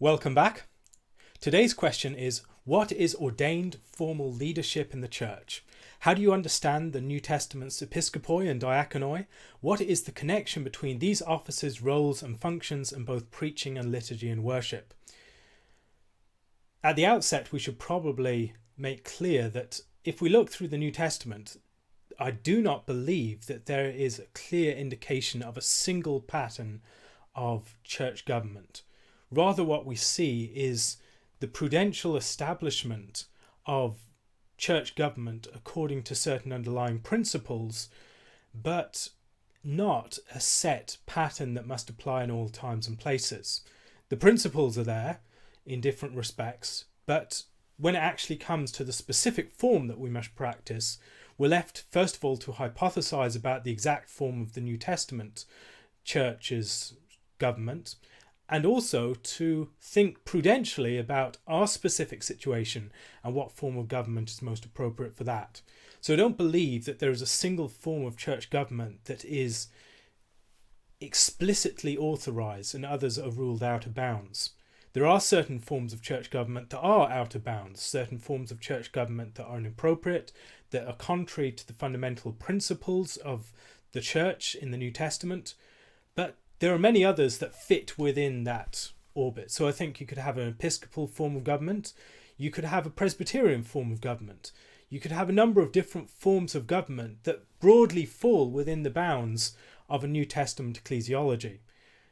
Welcome back. Today's question is, what is ordained formal leadership in the church? How do you understand the New Testament's episkopoi and diakonoi? What is the connection between these offices, roles and functions in both preaching and liturgy and worship? At the outset, we should probably make clear that if we look through the New Testament, I do not believe that there is a clear indication of a single pattern of church government. Rather, what we see is the prudential establishment of church government according to certain underlying principles, but not a set pattern that must apply in all times and places. The principles are there in different respects, but when it actually comes to the specific form that we must practice, we're left first of all to hypothesize about the exact form of the New Testament church's government, and also to think prudentially about our specific situation and what form of government is most appropriate for that. So I don't believe that there is a single form of church government that is explicitly authorized and others are ruled out of bounds. There are certain forms of church government that are out of bounds, certain forms of church government that are inappropriate, that are contrary to the fundamental principles of the church in the New Testament, but there are many others that fit within that orbit. So I think you could have an episcopal form of government, you could have a Presbyterian form of government, you could have a number of different forms of government that broadly fall within the bounds of a New Testament ecclesiology.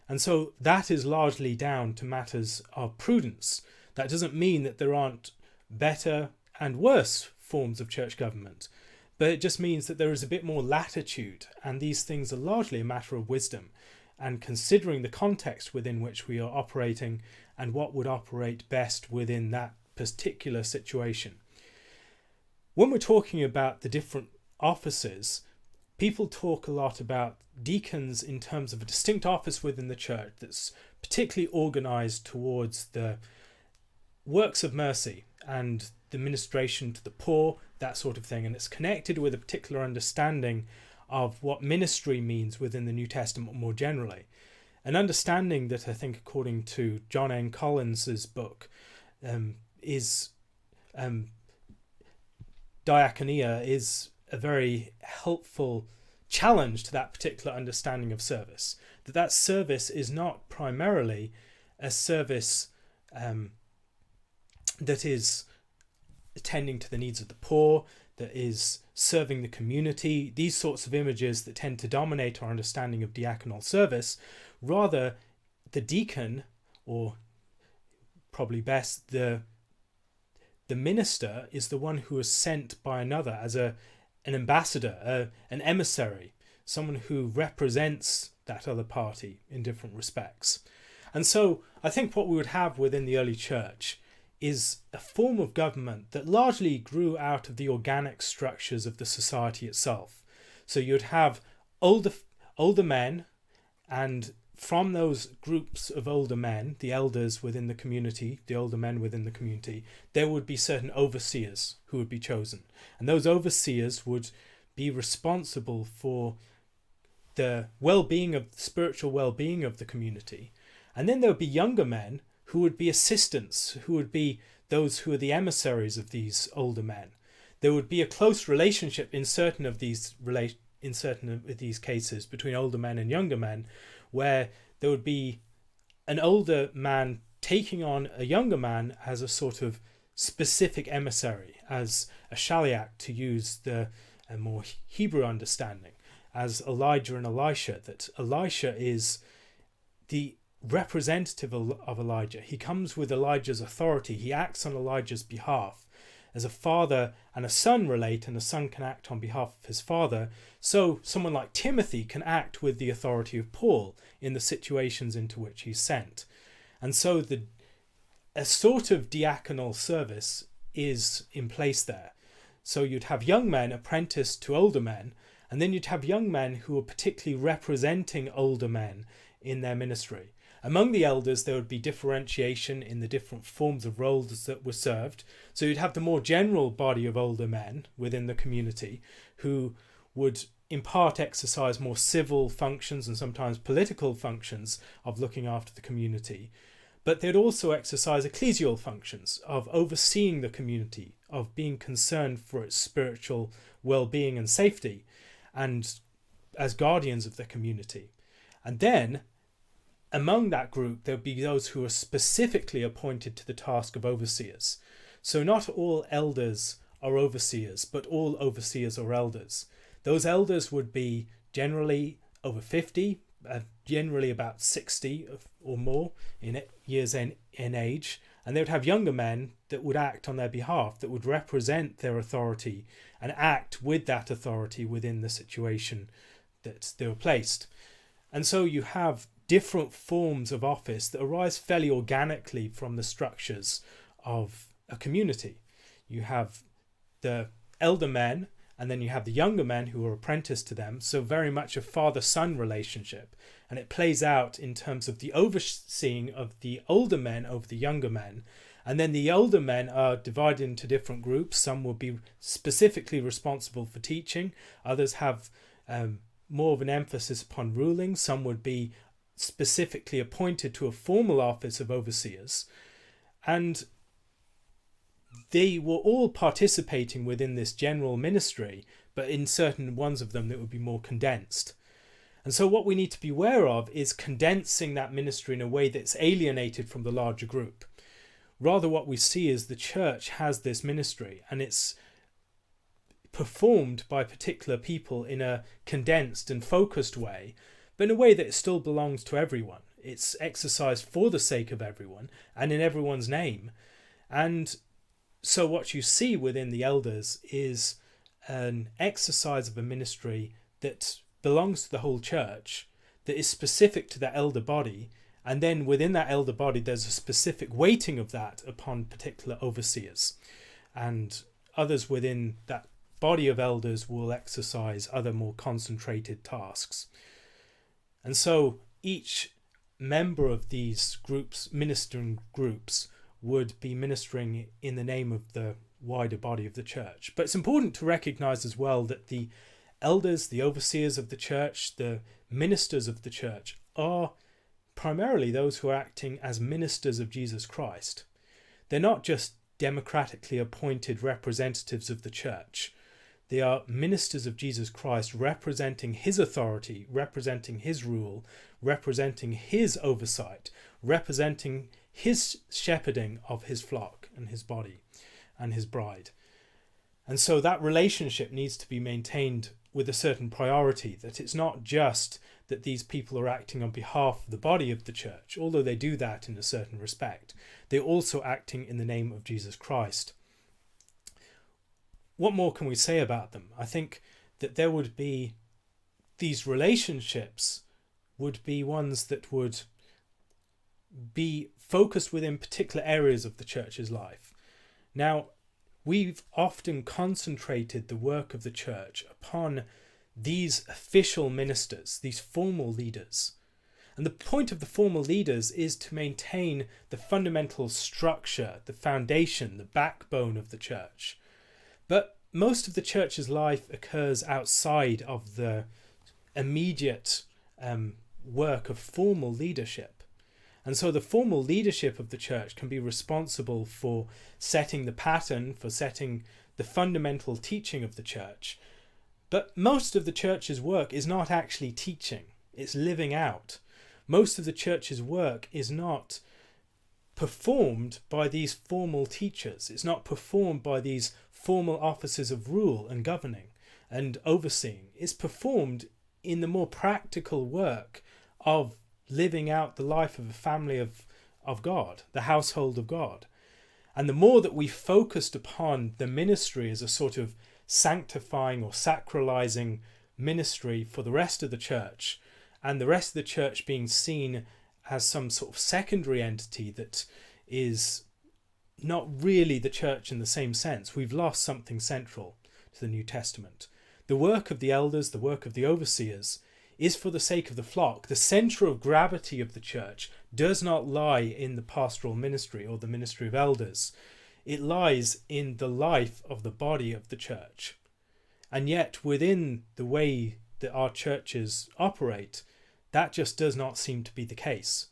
And so that is largely down to matters of prudence. That doesn't mean that there aren't better and worse forms of church government, but it just means that there is a bit more latitude, and these things are largely a matter of wisdom and considering the context within which we are operating and what would operate best within that particular situation. When we're talking about the different offices, people talk a lot about deacons in terms of a distinct office within the church that's particularly organized towards the works of mercy and the ministration to the poor, that sort of thing, and it's connected with a particular understanding of what ministry means within the New Testament more generally. An understanding that I think, according to John N. Collins's book, is diakonia is a very helpful challenge to that particular understanding of service. That service is not primarily a service that is attending to the needs of the poor, that is serving the community, these sorts of images that tend to dominate our understanding of diaconal service. Rather, the deacon, or probably best, the minister, is the one who is sent by another as an ambassador, an emissary, someone who represents that other party in different respects. And so I think what we would have within the early church is a form of government that largely grew out of the organic structures of the society itself. So you'd have older men, and from those groups of older men, the elders within the community, the older men within the community, there would be certain overseers who would be chosen. And those overseers would be responsible for the spiritual well-being of the community. And then there would be younger men who would be assistants, who would be those who are the emissaries of these older men. There would be a close relationship in certain of these cases between older men and younger men, where there would be an older man taking on a younger man as a sort of specific emissary, as a shaliach, to use a more Hebrew understanding, as Elijah and Elisha, that Elisha is the representative of Elijah. He comes with Elijah's authority. He acts on Elijah's behalf. As a father and a son relate, and a son can act on behalf of his father, so someone like Timothy can act with the authority of Paul in the situations into which he's sent. And so a sort of diaconal service is in place there. So you'd have young men apprenticed to older men, and then you'd have young men who are particularly representing older men in their ministry. Among the elders, there would be differentiation in the different forms of roles that were served. So you'd have the more general body of older men within the community who would in part exercise more civil functions and sometimes political functions of looking after the community. but they'd also exercise ecclesial functions of overseeing the community, of being concerned for its spiritual well-being and safety, and as guardians of the community. And then among that group, there'll be those who are specifically appointed to the task of overseers. So not all elders are overseers, but all overseers are elders. Those elders would be generally over 50, generally about 60 or more in years in age, and they would have younger men that would act on their behalf, that would represent their authority and act with that authority within the situation that they were placed. And so you have different forms of office that arise fairly organically from the structures of a community. You have the elder men, and then you have the younger men who are apprenticed to them, so very much a father-son relationship. And it plays out in terms of the overseeing of the older men over the younger men. And then the older men are divided into different groups. Some will be specifically responsible for teaching. Others have more of an emphasis upon ruling. Some would be specifically appointed to a formal office of overseers. And they were all participating within this general ministry, but in certain ones of them that would be more condensed. And so what we need to be aware of is condensing that ministry in a way that's alienated from the larger group. Rather, what we see is the church has this ministry, and it's performed by particular people in a condensed and focused way, but in a way that it still belongs to everyone. It's exercised for the sake of everyone and in everyone's name. And so what you see within the elders is an exercise of a ministry that belongs to the whole church, that is specific to that elder body, and then within that elder body there's a specific weighting of that upon particular overseers. And others within that body of elders will exercise other more concentrated tasks. And so each member of these groups, ministering groups, would be ministering in the name of the wider body of the church. But it's important to recognize as well that the elders, the overseers of the church, the ministers of the church are primarily those who are acting as ministers of Jesus Christ. They're not just democratically appointed representatives of the church. They are ministers of Jesus Christ, representing his authority, representing his rule, representing his oversight, representing his shepherding of his flock and his body and his bride. And so that relationship needs to be maintained with a certain priority, that it's not just that these people are acting on behalf of the body of the church, although they do that in a certain respect. They're also acting in the name of Jesus Christ. What more can we say about them? I think that there would be these relationships would be ones that would be focused within particular areas of the church's life. Now, we've often concentrated the work of the church upon these official ministers, these formal leaders. And the point of the formal leaders is to maintain the fundamental structure, the foundation, the backbone of the church. But most of the church's life occurs outside of the immediate work of formal leadership. And so the formal leadership of the church can be responsible for setting the pattern, for setting the fundamental teaching of the church. But most of the church's work is not actually teaching, it's living out. Most of the church's work is not performed by these formal teachers. It's not performed by these formal offices of rule and governing and overseeing. It's performed in the more practical work of living out the life of a family of God, the household of God. And the more that we focused upon the ministry as a sort of sanctifying or sacralizing ministry for the rest of the church, and the rest of the church being seen as some sort of secondary entity that is not really the church in the same sense, we've lost something central to the New Testament. The work of the elders, the work of the overseers, is for the sake of the flock. The centre of gravity of the church does not lie in the pastoral ministry or the ministry of elders. It lies in the life of the body of the church. And yet within the way that our churches operate, that just does not seem to be the case.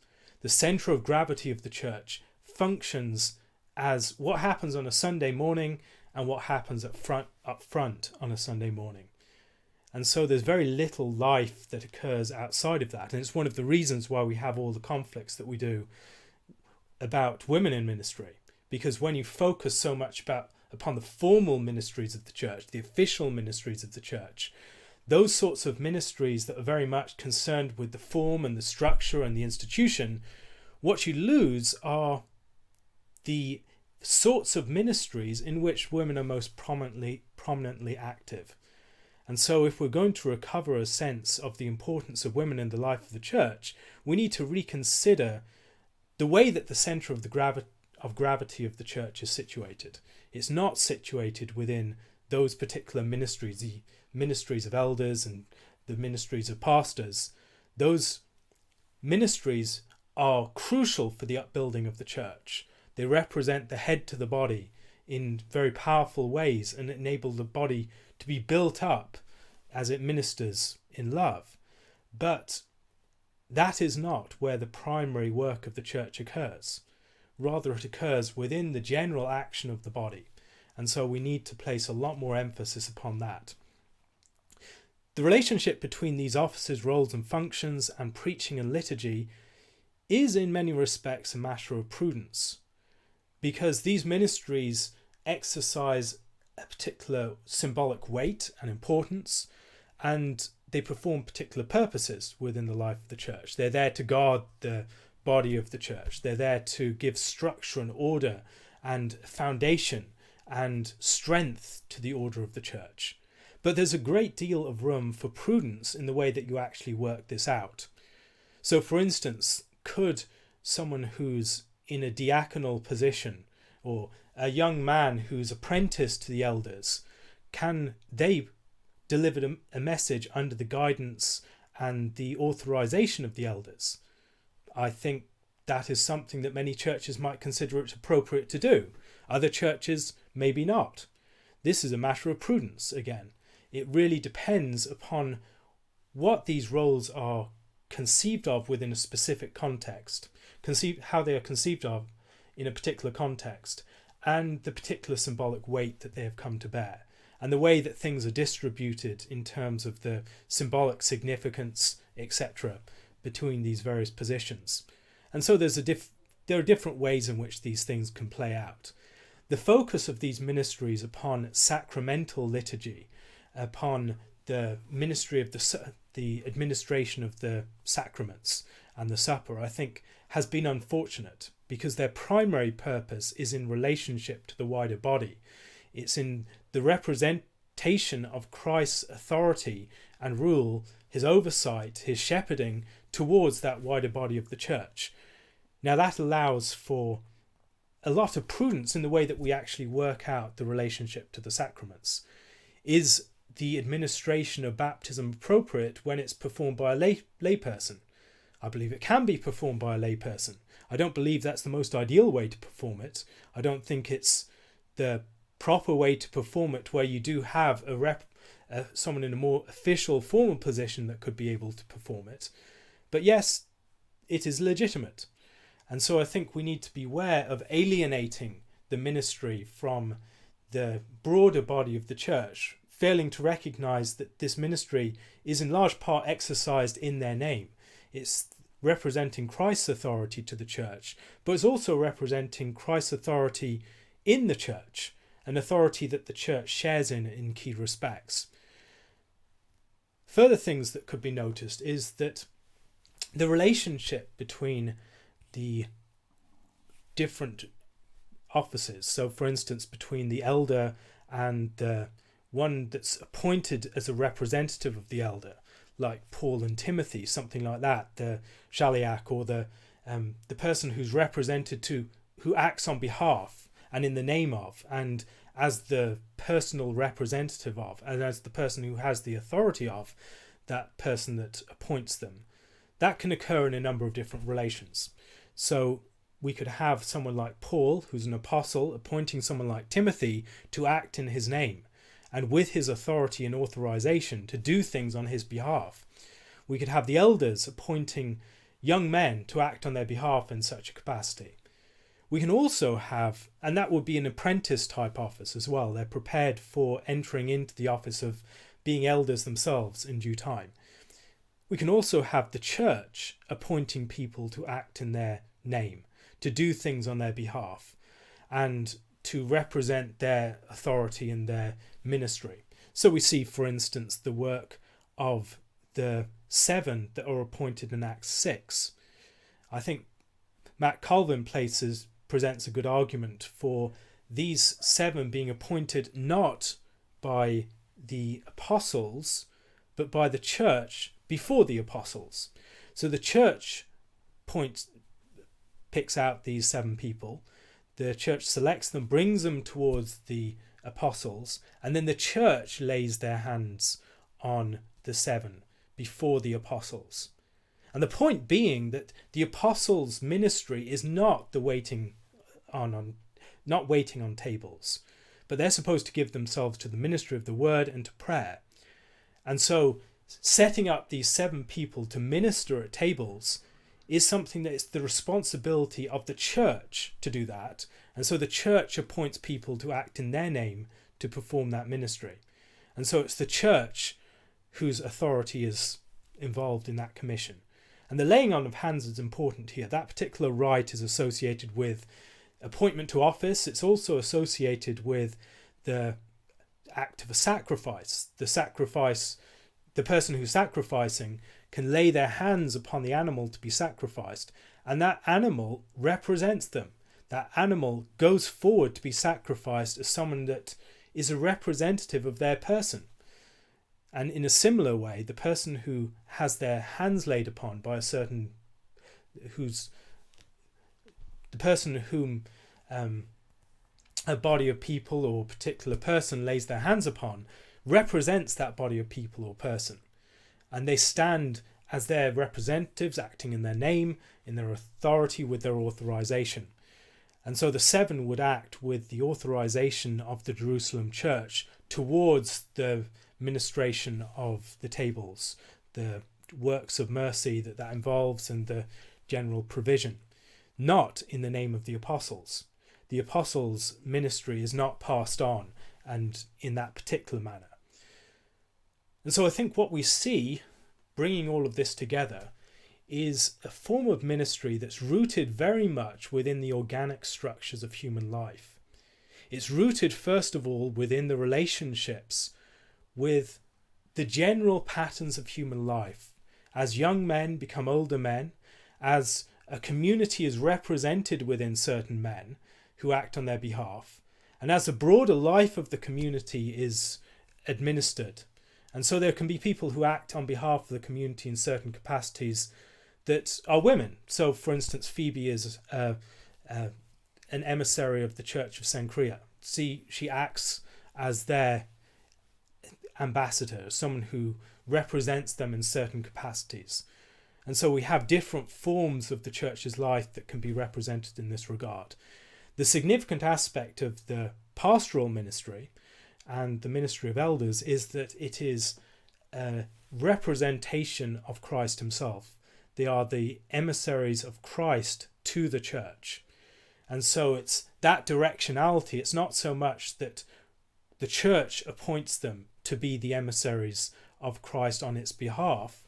the centre of gravity of the church functions as what happens on a Sunday morning and what happens up front on a Sunday morning. And so there's very little life that occurs outside of that. And it's one of the reasons why we have all the conflicts that we do about women in ministry. Because when you focus so much upon the formal ministries of the church, the official ministries of the church, those sorts of ministries that are very much concerned with the form and the structure and the institution, what you lose are the sorts of ministries in which women are most prominently active. And so if we're going to recover a sense of the importance of women in the life of the church, we need to reconsider the way that the centre of gravity of the church is situated. It's not situated within those particular ministries, the ministries of elders and the ministries of pastors. Those ministries are crucial for the upbuilding of the church. They represent the head to the body in very powerful ways and enable the body to be built up as it ministers in love. But that is not where the primary work of the church occurs. Rather, it occurs within the general action of the body. And so we need to place a lot more emphasis upon that. The relationship between these offices, roles and functions and preaching and liturgy is in many respects a matter of prudence, because these ministries exercise a particular symbolic weight and importance, and they perform particular purposes within the life of the church. They're there to guard the body of the church. They're there to give structure and order and foundation and strength to the order of the church. But there's a great deal of room for prudence in the way that you actually work this out. So, for instance, could someone who's in a diaconal position, or a young man who's apprenticed to the elders, can they deliver a message under the guidance and the authorization of the elders? I think that is something that many churches might consider it appropriate to do. Other churches, maybe not. This is a matter of prudence again. It really depends upon what these roles are conceived of within a specific context, how they are conceived of in a particular context, and the particular symbolic weight that they have come to bear, and the way that things are distributed in terms of the symbolic significance, etc., between these various positions. And so there are different ways in which these things can play out. The focus of these ministries upon sacramental liturgy, upon the ministry of the administration of the sacraments and the supper, I think has been unfortunate, because their primary purpose is in relationship to the wider body. It's in the representation of Christ's authority and rule, his oversight, his shepherding towards that wider body of the church. Now that allows for a lot of prudence in the way that we actually work out the relationship to the sacraments. Is the administration of baptism appropriate when it's performed by a layperson? I believe it can be performed by a layperson. I don't believe that's the most ideal way to perform it. I don't think it's the proper way to perform it where you do have someone in a more official, formal position that could be able to perform it. But yes, it is legitimate. And so I think we need to beware of alienating the ministry from the broader body of the church, failing to recognise that this ministry is in large part exercised in their name. It's representing Christ's authority to the church, but it's also representing Christ's authority in the church, an authority that the church shares in key respects. Further things that could be noticed is that the relationship between the different offices, so for instance between the elder and the one that's appointed as a representative of the elder, like Paul and Timothy, something like that, the shaliach, or the person who's represented who acts on behalf and in the name of, and as the personal representative of, and as the person who has the authority of that person that appoints them. That can occur in a number of different relations. So we could have someone like Paul, who's an apostle, appointing someone like Timothy to act in his name and with his authority and authorization to do things on his behalf. We could have the elders appointing young men to act on their behalf in such a capacity. We can also have, and that would be an apprentice type office as well. They're prepared for entering into the office of being elders themselves in due time. We can also have the church appointing people to act in their name, to do things on their behalf, and to represent their authority and their ministry. So we see, for instance, the work of the 7 that are appointed in Acts 6. I think Matt Colvin presents a good argument for these 7 being appointed not by the apostles, but by the church before the apostles. So the church picks out these 7 people, the church selects them, brings them towards the apostles, and then the church lays their hands on the 7 before the apostles. And the point being that the apostles' ministry is not waiting on tables, but they're supposed to give themselves to the ministry of the word and to prayer. And so setting up these 7 people to minister at tables is something that is the responsibility of the church to do that. And so the church appoints people to act in their name to perform that ministry. And so it's the church whose authority is involved in that commission. And the laying on of hands is important here. That particular rite is associated with appointment to office. It's also associated with the act of a sacrifice. The person who's sacrificing can lay their hands upon the animal to be sacrificed, and that animal represents them. That animal goes forward to be sacrificed as someone that is a representative of their person. And in a similar way, the person who has their hands laid upon by the person whom a body of people or a particular person lays their hands upon represents that body of people or person. And they stand as their representatives, acting in their name, in their authority, with their authorization. And so the 7 would act with the authorization of the Jerusalem church towards the ministration of the tables, the works of mercy that involves, and the general provision, not in the name of the apostles. The apostles' ministry is not passed on and in that particular manner. And so I think what we see, bringing all of this together, is a form of ministry that's rooted very much within the organic structures of human life. It's rooted, first of all, within the relationships with the general patterns of human life. As young men become older men, as a community is represented within certain men who act on their behalf, and as the broader life of the community is administered. And so there can be people who act on behalf of the community in certain capacities that are women. So, for instance, Phoebe is an emissary of the Church of Cenchrea. She acts as their ambassador, someone who represents them in certain capacities. And so we have different forms of the church's life that can be represented in this regard. The significant aspect of the pastoral ministry and the ministry of elders is that it is a representation of Christ himself. They are the emissaries of Christ to the church. And so it's that directionality. It's not so much that the church appoints them to be the emissaries of Christ on its behalf,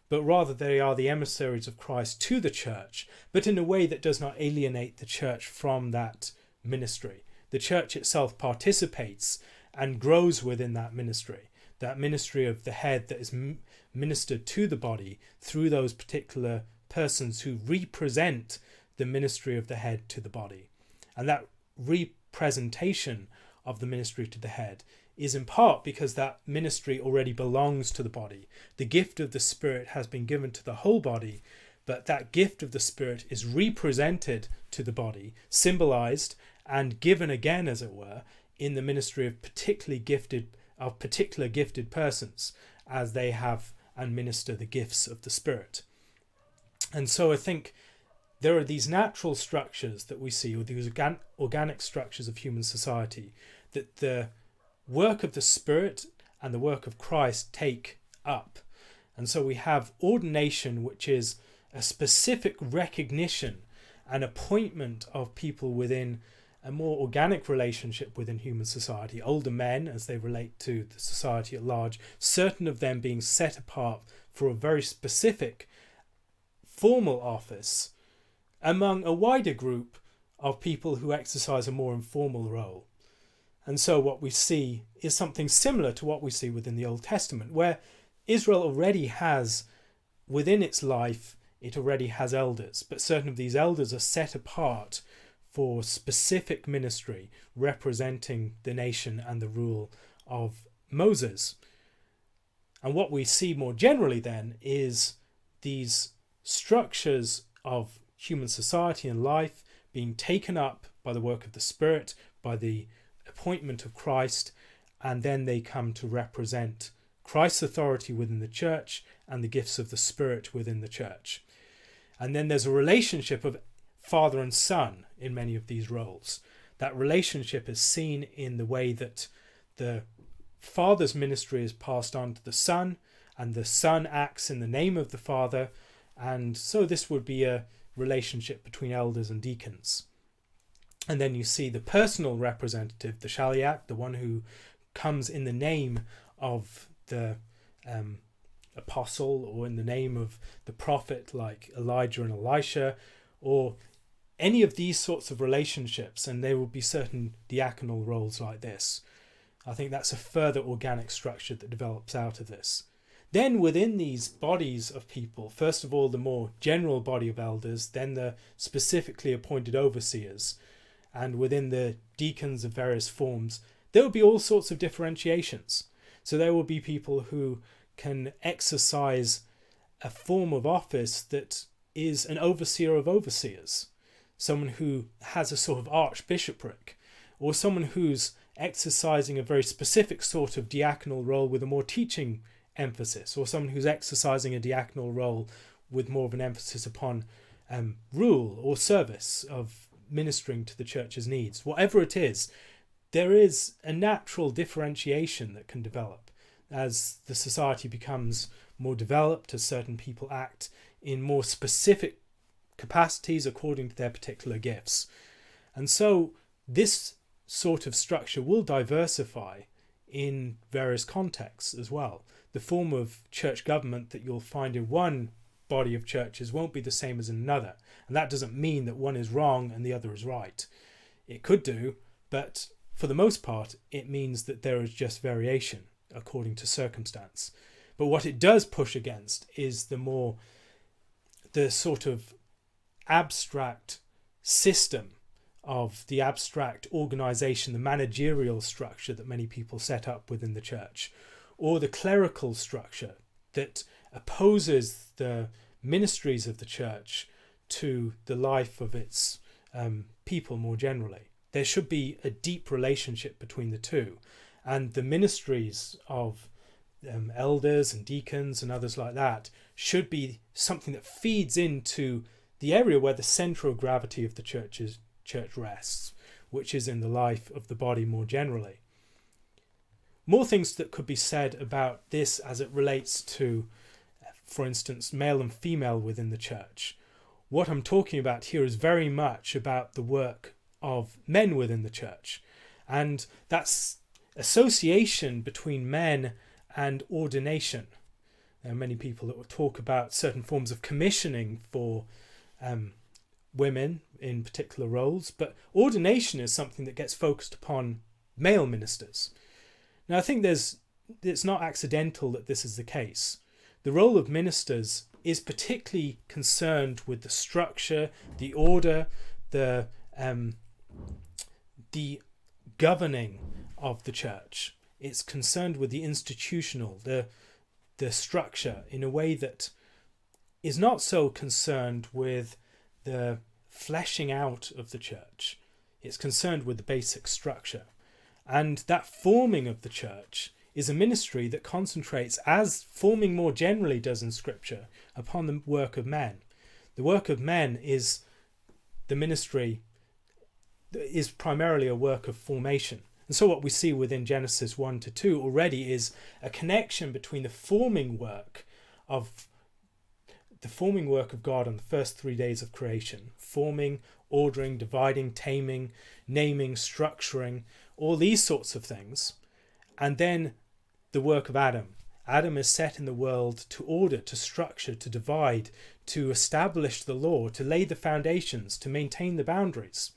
but rather they are the emissaries of Christ to the church, but in a way that does not alienate the church from that ministry. The church itself participates and grows within that ministry of the head that is ministered to the body through those particular persons who represent the ministry of the head to the body. And that representation of the ministry to the head is in part because that ministry already belongs to the body. The gift of the Spirit has been given to the whole body, but that gift of the Spirit is represented to the body, symbolized and given again, as it were, in the ministry of particular gifted persons as they have and minister the gifts of the Spirit. And so I think there are these natural structures that we see, or these organic structures of human society, that the work of the Spirit and the work of Christ take up. And so we have ordination, which is a specific recognition and appointment of people within a more organic relationship within human society, older men as they relate to the society at large, certain of them being set apart for a very specific formal office among a wider group of people who exercise a more informal role. And so what we see is something similar to what we see within the Old Testament, where Israel already has, within its life, it already has elders, but certain of these elders are set apart for specific ministry representing the nation and the rule of Moses. And what we see more generally then is these structures of human society and life being taken up by the work of the Spirit, by the appointment of Christ, and then they come to represent Christ's authority within the church and the gifts of the Spirit within the church. And then there's a relationship of father and son in many of these roles. That relationship is seen in the way that the father's ministry is passed on to the son, and the son acts in the name of the father, and so this would be a relationship between elders and deacons. And then you see the personal representative, the shaliach, the one who comes in the name of the apostle or in the name of the prophet like Elijah and Elisha, or any of these sorts of relationships, and there will be certain diaconal roles like this. I think that's a further organic structure that develops out of this. Then within these bodies of people, first of all the more general body of elders, then the specifically appointed overseers, and within the deacons of various forms, there will be all sorts of differentiations. So there will be people who can exercise a form of office that is an overseer of overseers, someone who has a sort of archbishopric, or someone who's exercising a very specific sort of diaconal role with a more teaching emphasis, or someone who's exercising a diaconal role with more of an emphasis upon rule or service of ministering to the church's needs. Whatever it is, there is a natural differentiation that can develop as the society becomes more developed, as certain people act in more specific capacities according to their particular gifts. And so this sort of structure will diversify in various contexts as well. The form of church government that you'll find in one body of churches won't be the same as in another. And that doesn't mean that one is wrong and the other is right. It could do, but for the most part, it means that there is just variation according to circumstance. But what it does push against is the sort of abstract system of the abstract organization, the managerial structure that many people set up within the church, or the clerical structure that opposes the ministries of the church to the life of its people more generally. There should be a deep relationship between the two, and the ministries of elders and deacons and others like that should be something that feeds into the area where the central gravity of the church rests, which is in the life of the body more generally. More things that could be said about this as it relates to, for instance, male and female within the church. What I'm talking about here is very much about the work of men within the church, and that's association between men and ordination. There are many people that will talk about certain forms of commissioning for women in particular roles, but ordination is something that gets focused upon male ministers. Now I think it's not accidental that this is the case. The role of ministers is particularly concerned with the structure, the order, the governing of the church. It's concerned with the institutional, the structure, in a way that is not so concerned with the fleshing out of the church. It's concerned with the basic structure. And that forming of the church is a ministry that concentrates, as forming more generally does in Scripture, upon the work of men. The work of men is the ministry, is primarily a work of formation. And so what we see within Genesis 1-2 already is a connection between the forming work of the forming work of God on the first 3 days of creation, forming, ordering, dividing, taming, naming, structuring, all these sorts of things. And then the work of Adam. Adam is set in the world to order, to structure, to divide, to establish the law, to lay the foundations, to maintain the boundaries.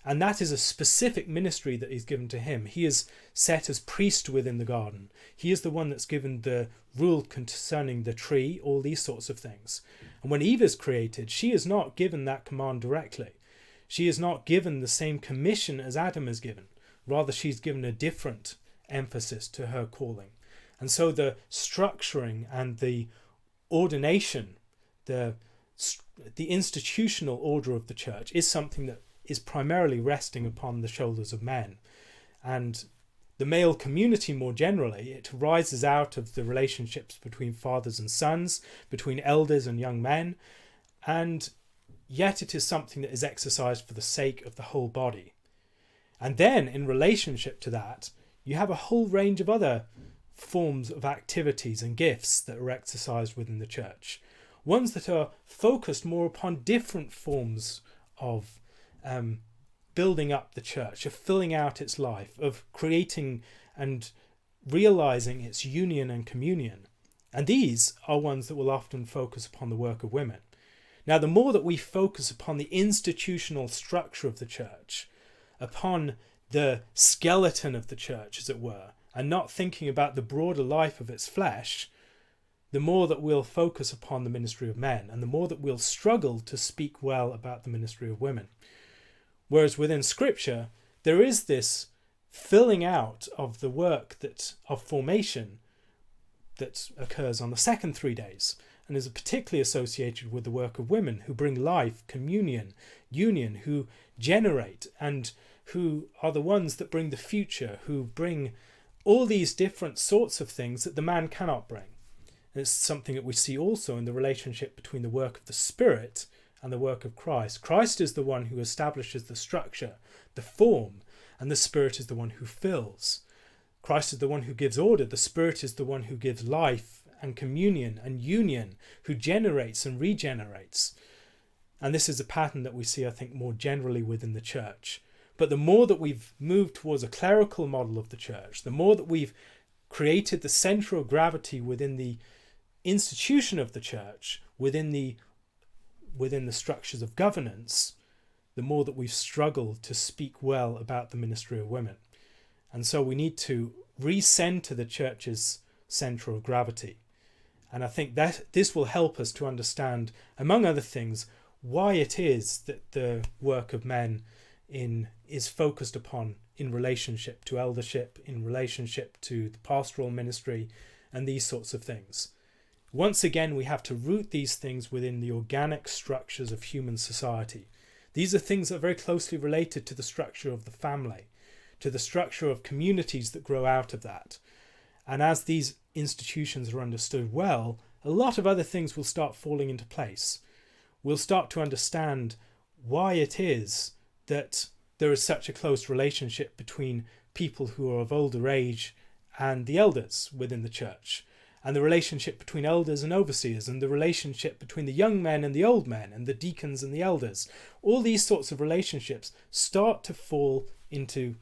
And that is a specific ministry that is given to him. He is set as priest within the garden. He is the one that's given the rule concerning the tree, all these sorts of things. And when Eve is created, she is not given that command directly. She is not given the same commission as Adam is given. Rather, she's given a different emphasis to her calling. And so the structuring and the ordination, the institutional order of the church is something that is primarily resting upon the shoulders of men. And the male community more generally, it rises out of the relationships between fathers and sons, between elders and young men, and yet it is something that is exercised for the sake of the whole body. And then in relationship to that, you have a whole range of other forms of activities and gifts that are exercised within the church. Ones that are focused more upon different forms of building up the church, of filling out its life, of creating and realizing its union and communion. And these are ones that will often focus upon the work of women. Now, the more that we focus upon the institutional structure of the church, upon the skeleton of the church, as it were, and not thinking about the broader life of its flesh, the more that we'll focus upon the ministry of men, and the more that we'll struggle to speak well about the ministry of women. Whereas within Scripture, there is this filling out of the work of formation that occurs on the second 3 days, and is particularly associated with the work of women who bring life, communion, union, who generate, and who are the ones that bring the future, who bring all these different sorts of things that the man cannot bring. And it's something that we see also in the relationship between the work of the Spirit and the work of Christ. Christ is the one who establishes the structure, the form, and the Spirit is the one who fills. Christ is the one who gives order. The Spirit is the one who gives life and communion and union, who generates and regenerates. And this is a pattern that we see, I think, more generally within the church. But the more that we've moved towards a clerical model of the church, the more that we've created the centre of gravity within the institution of the church, within the structures of governance, the more that we've struggled to speak well about the ministry of women. And so we need to recenter the church's centre of gravity. And I think that this will help us to understand, among other things, why it is that the work of men is focused upon in relationship to eldership, in relationship to the pastoral ministry, and these sorts of things. Once again, we have to root these things within the organic structures of human society. These are things that are very closely related to the structure of the family, to the structure of communities that grow out of that. And as these institutions are understood well, a lot of other things will start falling into place. We'll start to understand why it is that there is such a close relationship between people who are of older age and the elders within the church, and the relationship between elders and overseers, and the relationship between the young men and the old men, and the deacons and the elders. All these sorts of relationships start to fall into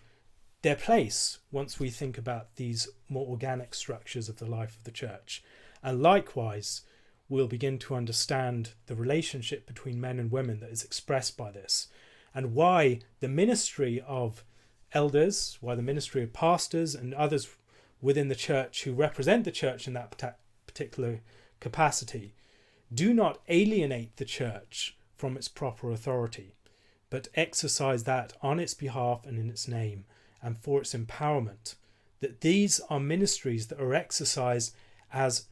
their place once we think about these more organic structures of the life of the church. And likewise, we'll begin to understand the relationship between men and women that is expressed by this, and why the ministry of elders, why the ministry of pastors and others within the church who represent the church in that particular capacity do not alienate the church from its proper authority, but exercise that on its behalf and in its name and for its empowerment. That these are ministries that are exercised as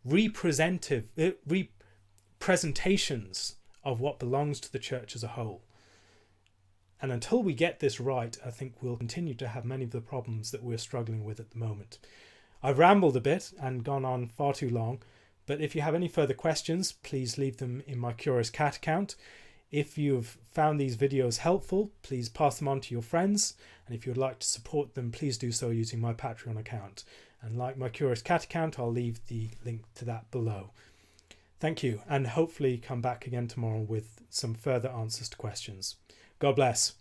representations of what belongs to the church as a whole. And until we get this right, I think we'll continue to have many of the problems that we're struggling with at the moment. I've rambled a bit and gone on far too long, but if you have any further questions, please leave them in my Curious Cat account. If you've found these videos helpful, please pass them on to your friends. And if you'd like to support them, please do so using my Patreon account. And like my Curious Cat account, I'll leave the link to that below. Thank you, and hopefully come back again tomorrow with some further answers to questions. God bless.